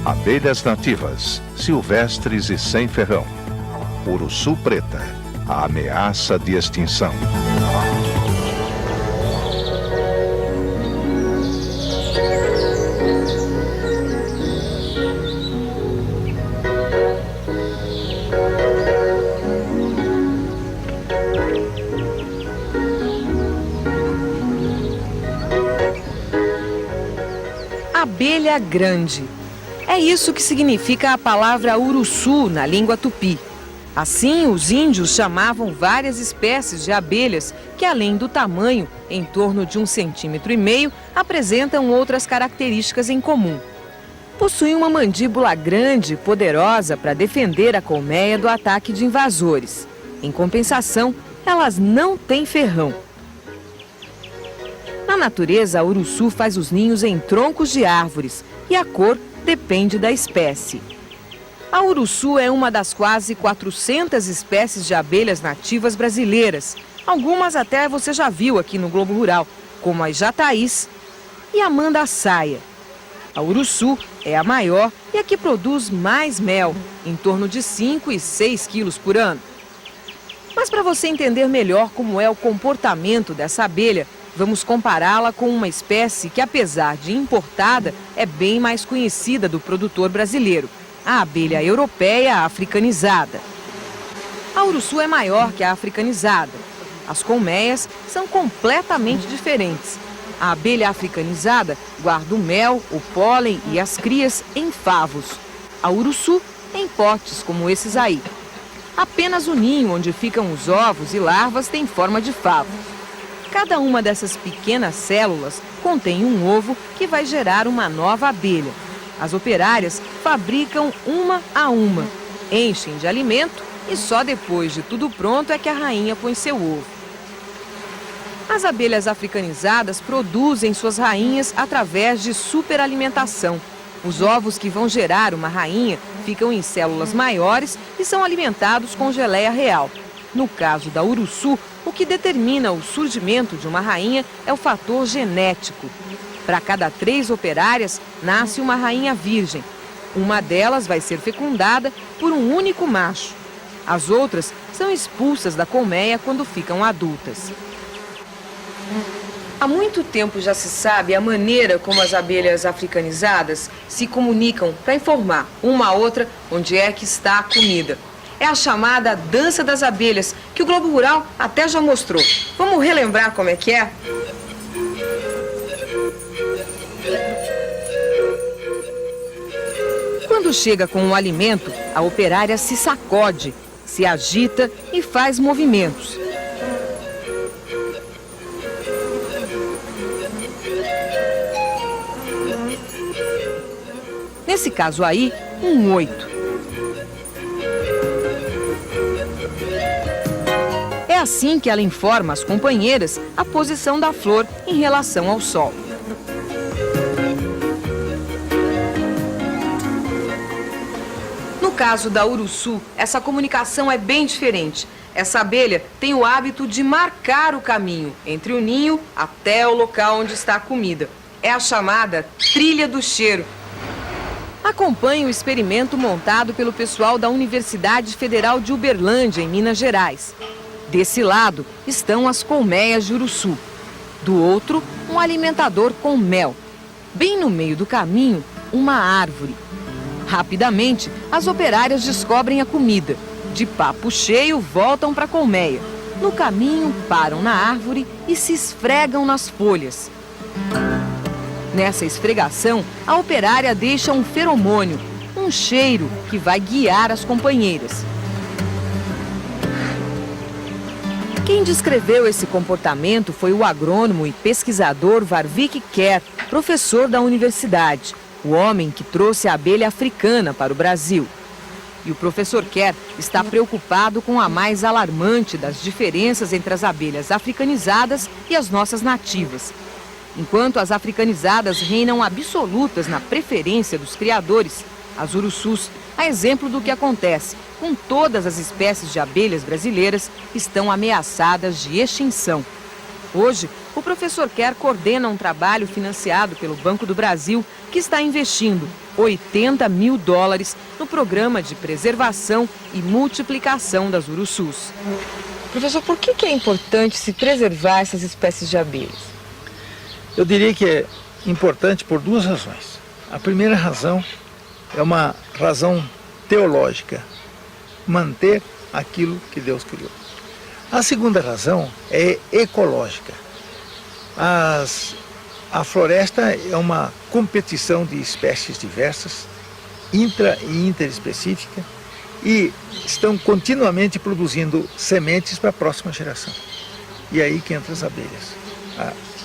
Abelhas nativas, silvestres e sem ferrão. Uruçu preta, a ameaça de extinção. Abelha grande. É isso que significa a palavra uruçu na língua tupi. Assim, os índios chamavam várias espécies de abelhas que, além do tamanho, em torno de 1,5 cm, apresentam outras características em comum. Possuem uma mandíbula grande e poderosa para defender a colmeia do ataque de invasores. Em compensação, elas não têm ferrão. Na natureza, a uruçu faz os ninhos em troncos de árvores e a cor depende da espécie. A uruçu é uma das quase 400 espécies de abelhas nativas brasileiras. Algumas até você já viu aqui no Globo Rural, como a jataís e a mandaçaia. A uruçu é a maior e a que produz mais mel, em torno de 5 e 6 quilos por ano. Mas para você entender melhor como é o comportamento dessa abelha, vamos compará-la com uma espécie que, apesar de importada, é bem mais conhecida do produtor brasileiro, a abelha europeia africanizada. A uruçu é maior que a africanizada. As colmeias são completamente diferentes. A abelha africanizada guarda o mel, o pólen e as crias em favos. A uruçu em potes como esses aí. Apenas o ninho onde ficam os ovos e larvas tem forma de favo. Cada uma dessas pequenas células contém um ovo que vai gerar uma nova abelha. As operárias fabricam uma a uma, enchem de alimento e só depois de tudo pronto é que a rainha põe seu ovo. As abelhas africanizadas produzem suas rainhas através de superalimentação. Os ovos que vão gerar uma rainha ficam em células maiores e são alimentados com geleia real. No caso da uruçu, o que determina o surgimento de uma rainha é o fator genético. Para cada 3 operárias, nasce uma rainha virgem. Uma delas vai ser fecundada por um único macho. As outras são expulsas da colmeia quando ficam adultas. Há muito tempo já se sabe a maneira como as abelhas africanizadas se comunicam para informar uma a outra onde é que está a comida. É a chamada dança das abelhas, que o Globo Rural até já mostrou. Vamos relembrar como é que é? Quando chega com o alimento, a operária se sacode, se agita e faz movimentos. Nesse caso aí, um 8. É assim que ela informa as companheiras a posição da flor em relação ao sol. No caso da uruçu, essa comunicação é bem diferente. Essa abelha tem o hábito de marcar o caminho entre o ninho até o local onde está a comida. É a chamada trilha do cheiro. Acompanhe o experimento montado pelo pessoal da Universidade Federal de Uberlândia, em Minas Gerais. Desse lado estão as colmeias de uruçu. Do outro, um alimentador com mel. Bem no meio do caminho, uma árvore. Rapidamente, as operárias descobrem a comida. De papo cheio, voltam para a colmeia. No caminho, param na árvore e se esfregam nas folhas. Nessa esfregação, a operária deixa um feromônio, um cheiro que vai guiar as companheiras. Quem descreveu esse comportamento foi o agrônomo e pesquisador Warwick Kerr, professor da universidade, o homem que trouxe a abelha africana para o Brasil. E o professor Kerr está preocupado com a mais alarmante das diferenças entre as abelhas africanizadas e as nossas nativas. Enquanto as africanizadas reinam absolutas na preferência dos criadores, as uruçus, a exemplo do que acontece com todas as espécies de abelhas brasileiras, estão ameaçadas de extinção. Hoje, o professor Kerr coordena um trabalho financiado pelo Banco do Brasil que está investindo $80 mil no programa de preservação e multiplicação das urussus. Professor, por que é importante se preservar essas espécies de abelhas? Eu diria que é importante por duas razões. A primeira razão é uma razão teológica, manter aquilo que Deus criou. A segunda razão é ecológica. A floresta é uma competição de espécies diversas, intra e interespecífica, e estão continuamente produzindo sementes para a próxima geração. E aí que entram as abelhas.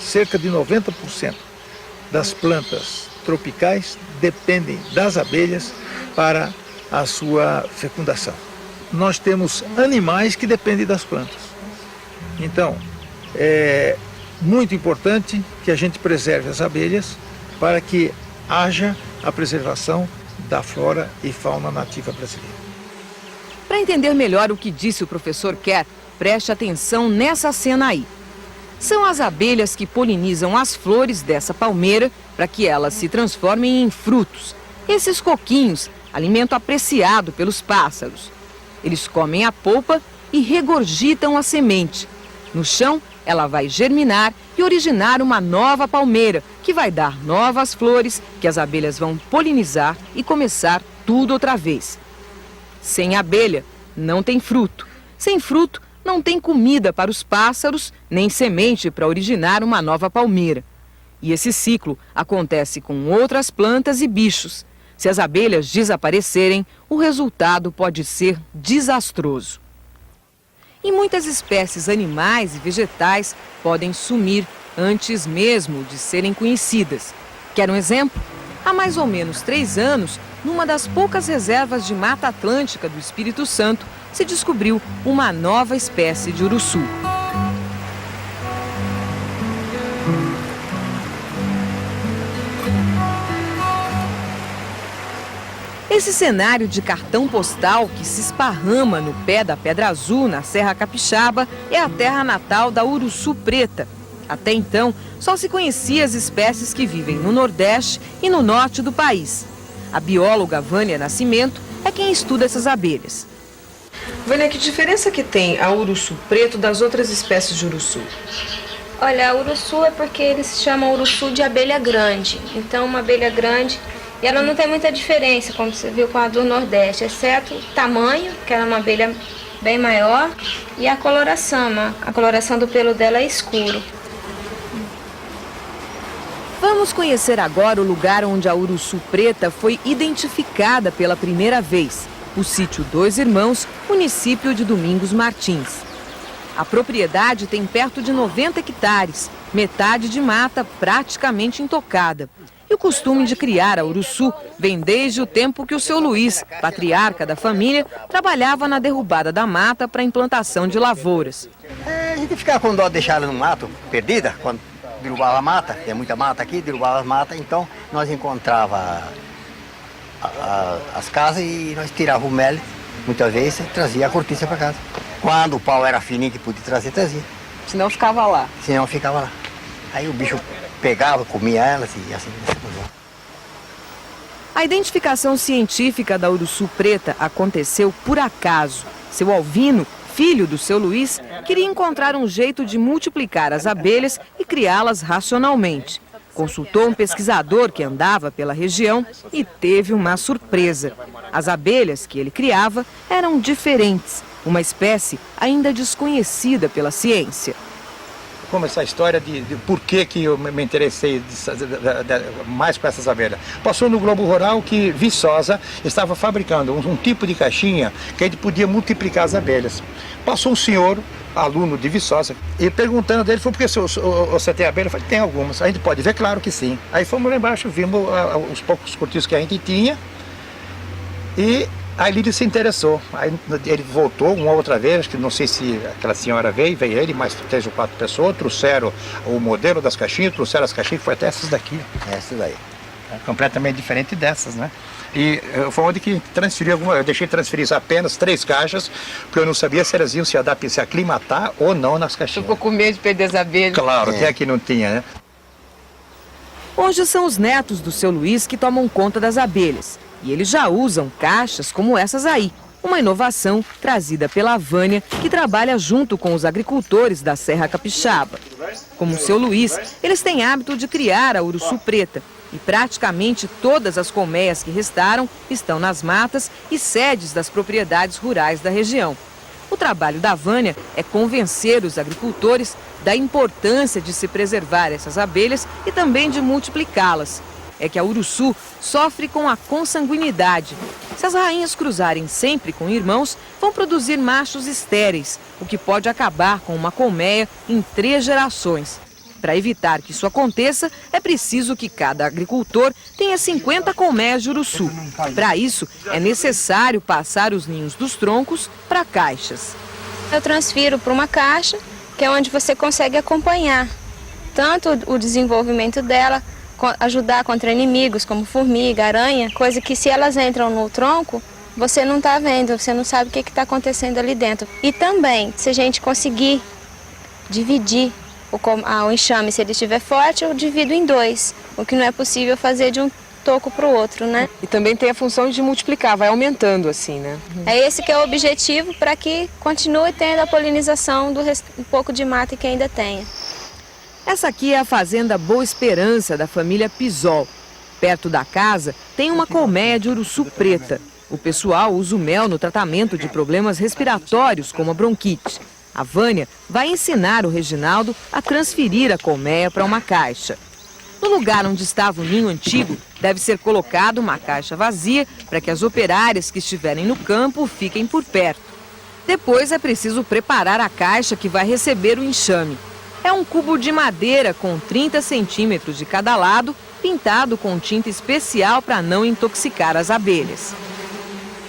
Cerca de 90% das plantas tropicais dependem das abelhas para a sua fecundação. Nós temos animais que dependem das plantas. Então, é muito importante que a gente preserve as abelhas para que haja a preservação da flora e fauna nativa brasileira. Para entender melhor o que disse o professor Kerr, preste atenção nessa cena aí. São as abelhas que polinizam as flores dessa palmeira para que elas se transformem em frutos. Esses coquinhos, alimento apreciado pelos pássaros. Eles comem a polpa e regurgitam a semente. No chão, ela vai germinar e originar uma nova palmeira, que vai dar novas flores, que as abelhas vão polinizar e começar tudo outra vez. Sem abelha, não tem fruto. Sem fruto, não tem comida para os pássaros, nem semente para originar uma nova palmeira. E esse ciclo acontece com outras plantas e bichos. Se as abelhas desaparecerem, o resultado pode ser desastroso. E muitas espécies animais e vegetais podem sumir antes mesmo de serem conhecidas. Quer um exemplo? Há mais ou menos 3 anos, numa das poucas reservas de Mata Atlântica do Espírito Santo, se descobriu uma nova espécie de urussu. Esse cenário de cartão postal que se esparrama no pé da Pedra Azul, na Serra Capixaba, é a terra natal da urussu preta. Até então, só se conhecia as espécies que vivem no Nordeste e no Norte do país. A bióloga Vânia Nascimento é quem estuda essas abelhas. Vânia, que diferença que tem a urussu preto das outras espécies de urussu? Olha, a urussu é porque eles chamam urussu de abelha grande. Então, uma abelha grande, e ela não tem muita diferença, como você viu com a do Nordeste, exceto o tamanho, que ela é uma abelha bem maior, e a coloração. A coloração do pelo dela é escuro. Vamos conhecer agora o lugar onde a urussu preta foi identificada pela primeira vez. O sítio Dois Irmãos, município de Domingos Martins. A propriedade tem perto de 90 hectares, metade de mata praticamente intocada. E o costume de criar a urussu vem desde o tempo que o seu Luiz, patriarca da família, trabalhava na derrubada da mata para a implantação de lavouras. A gente ficava com dó de deixar ela no mato, perdida, quando derrubava a mata, tem muita mata aqui, derrubava as matas, então nós encontrava as casas e nós tirava o mel, muitas vezes e trazia a cortiça para casa. Quando o pau era fininho que podia trazer, trazia. Senão ficava lá. Senão ficava lá. Aí o bicho pegava, comia elas e assim. A identificação científica da urussu preta aconteceu por acaso. Seu Alvino, filho do seu Luiz, queria encontrar um jeito de multiplicar as abelhas e criá-las racionalmente. Consultou um pesquisador que andava pela região e teve uma surpresa. As abelhas que ele criava eram diferentes, uma espécie ainda desconhecida pela ciência. Como essa história de por que eu me interessei mais com essas abelhas. Passou no Globo Rural que Viçosa estava fabricando um tipo de caixinha que a gente podia multiplicar as abelhas. Passou um senhor, aluno de Viçosa, e perguntando dele, por que você tem abelha? Eu falei, tem algumas. A gente pode ver? Claro que sim. Aí fomos lá embaixo, vimos os poucos cortiços que a gente tinha e aí ele se interessou. Aí ele voltou uma outra vez, que não sei se aquela senhora veio ele, mais 3 ou 4 pessoas, trouxeram o modelo das caixinhas, trouxeram as caixinhas, foi até essas daqui. Essas daí. completamente diferente dessas, né? E foi onde que transferi eu deixei transferir apenas 3 caixas, porque eu não sabia se elas iam se aclimatar ou não nas caixinhas. Ficou com medo de perder as abelhas. Claro, até aqui não tinha, né? Hoje são os netos do seu Luiz que tomam conta das abelhas. E eles já usam caixas como essas aí. Uma inovação trazida pela Vânia, que trabalha junto com os agricultores da Serra Capixaba. Como o seu Luiz, eles têm hábito de criar a uruçu preta. E praticamente todas as colmeias que restaram estão nas matas e sedes das propriedades rurais da região. O trabalho da Vânia é convencer os agricultores da importância de se preservar essas abelhas e também de multiplicá-las. É que a uruçu sofre com a consanguinidade. Se as rainhas cruzarem sempre com irmãos, vão produzir machos estéreis, o que pode acabar com uma colmeia em 3 gerações. Para evitar que isso aconteça, é preciso que cada agricultor tenha 50 colmeias de uruçu. Para isso, é necessário passar os ninhos dos troncos para caixas. Eu transfiro para uma caixa, que é onde você consegue acompanhar tanto o desenvolvimento dela, ajudar contra inimigos como formiga, aranha, coisa que se elas entram no tronco, você não está vendo, você não sabe o que está acontecendo ali dentro. E também, se a gente conseguir dividir o enxame, se ele estiver forte, eu divido em 2, o que não é possível fazer de um toco para o outro, né? E também tem a função de multiplicar, vai aumentando assim, né? É esse que é o objetivo para que continue tendo a polinização do um pouco de mata que ainda tenha. Essa aqui é a fazenda Boa Esperança, da família Pisol. Perto da casa tem uma colmeia de uruçu preta. O pessoal usa o mel no tratamento de problemas respiratórios, como a bronquite. A Vânia vai ensinar o Reginaldo a transferir a colmeia para uma caixa. No lugar onde estava o ninho antigo, deve ser colocada uma caixa vazia para que as operárias que estiverem no campo fiquem por perto. Depois é preciso preparar a caixa que vai receber o enxame. É um cubo de madeira com 30 centímetros de cada lado, pintado com tinta especial para não intoxicar as abelhas.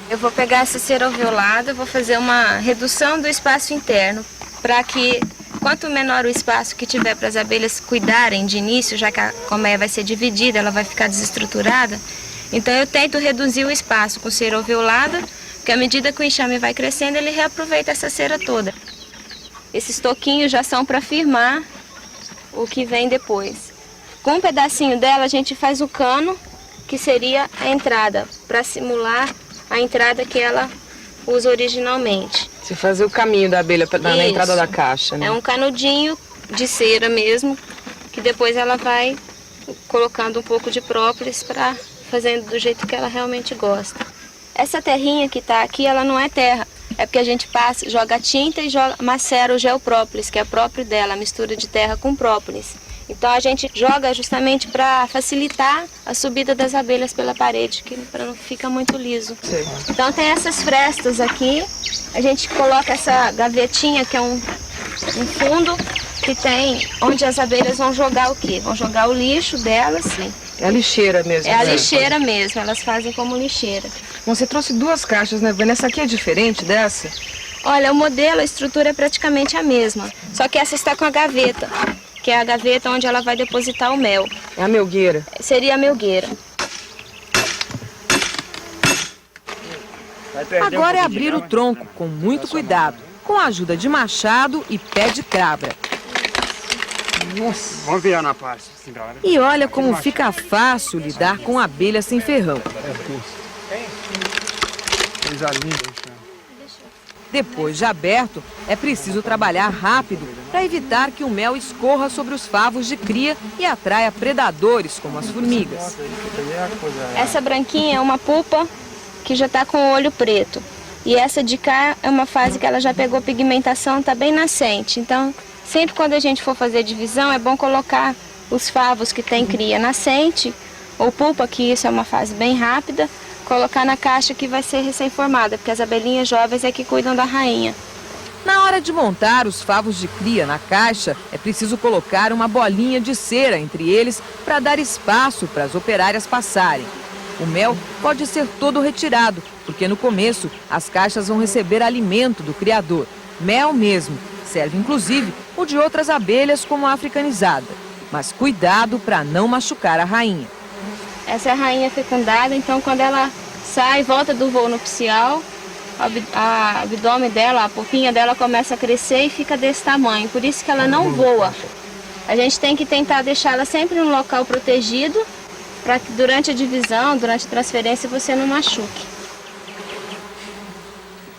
Eu vou pegar essa cera alveolada, vou fazer uma redução do espaço interno, para que quanto menor o espaço que tiver para as abelhas cuidarem de início, já que a colmeia vai ser dividida, ela vai ficar desestruturada, então eu tento reduzir o espaço com cera alveolada, porque à medida que o enxame vai crescendo, ele reaproveita essa cera toda. Esses toquinhos já são para firmar o que vem depois. Com um pedacinho dela, a gente faz o cano, que seria a entrada, para simular a entrada que ela usa originalmente. Se fazer o caminho da abelha na entrada da caixa, né? É um canudinho de cera mesmo, que depois ela vai colocando um pouco de própolis para fazendo do jeito que ela realmente gosta. Essa terrinha que está aqui, ela não é terra. É porque a gente passa, joga tinta e macera o gel própolis, que é próprio dela, a mistura de terra com própolis. Então a gente joga justamente para facilitar a subida das abelhas pela parede, que para não ficar muito liso. Sim. Então tem essas frestas aqui, a gente coloca essa gavetinha que é um fundo que tem onde as abelhas vão jogar o quê? Vão jogar o lixo delas. Sim. É a lixeira mesmo. É a lixeira mesmo, elas fazem como lixeira. Bom, você trouxe 2 caixas, né, Vânia? Essa aqui é diferente dessa? Olha, o modelo, a estrutura é praticamente a mesma, só que essa está com a gaveta, que é a gaveta onde ela vai depositar o mel. É a melgueira. Seria a melgueira. Agora é abrir o tronco com muito cuidado, com a ajuda de machado e pé de cabra. Nossa. Vamos ver na parte. E olha como fica fácil lidar com abelha sem ferrão. Coisa linda. Depois de aberto, é preciso trabalhar rápido para evitar que o mel escorra sobre os favos de cria e atraia predadores como as formigas. Essa branquinha é uma pupa que já está com o olho preto. E essa de cá é uma fase que ela já pegou pigmentação, está bem nascente. Então, sempre quando a gente for fazer divisão, é bom colocar os favos que tem cria nascente, ou pupa, que isso é uma fase bem rápida, colocar na caixa que vai ser recém-formada, porque as abelhinhas jovens é que cuidam da rainha. Na hora de montar os favos de cria na caixa, é preciso colocar uma bolinha de cera entre eles para dar espaço para as operárias passarem. O mel pode ser todo retirado, porque no começo as caixas vão receber alimento do criador. Mel mesmo. Serve inclusive o de outras abelhas como a africanizada. Mas cuidado para não machucar a rainha. Essa é a rainha fecundada, então quando ela sai, volta do voo nupcial, o abdômen dela, a pupinha dela começa a crescer e fica desse tamanho. Por isso que ela não voa. A gente tem que tentar deixá-la sempre em um local protegido, para que durante a divisão, durante a transferência, você não machuque.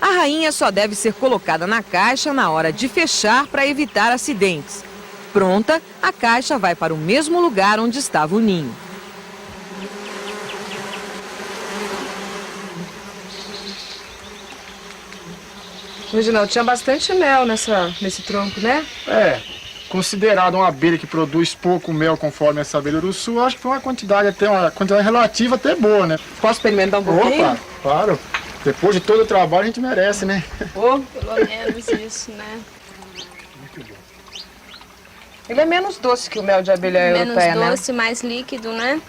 A rainha só deve ser colocada na caixa na hora de fechar para evitar acidentes. Pronta, a caixa vai para o mesmo lugar onde estava o ninho. Reginaldo, tinha bastante mel nesse tronco, né? É, considerado uma abelha que produz pouco mel conforme essa abelha uruçu, acho que foi uma quantidade relativa até boa, né? Posso experimentar um pouquinho? Opa, claro. Depois de todo o trabalho a gente merece, né? Oh, Pelo menos isso, né? ele é menos doce que o mel de abelha europeia, Menos doce, mais líquido, né?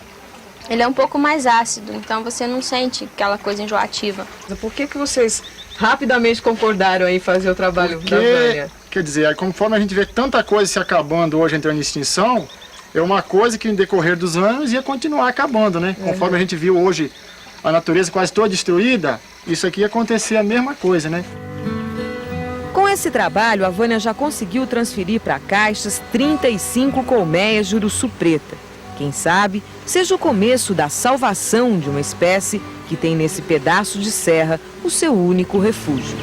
Ele é um pouco mais ácido, então você não sente aquela coisa enjoativa. né? Por que vocês rapidamente concordaram em fazer o trabalho da Vânia? Quer dizer, conforme a gente vê tanta coisa se acabando hoje, entrando em extinção, é uma coisa que no decorrer dos anos ia continuar acabando, né? Conforme a gente viu hoje a natureza quase toda destruída, isso aqui ia acontecer a mesma coisa, né? Com esse trabalho, a Vânia já conseguiu transferir para caixas 35 colmeias de uruçu preta. Quem sabe seja o começo da salvação de uma espécie que tem nesse pedaço de serra o seu único refúgio.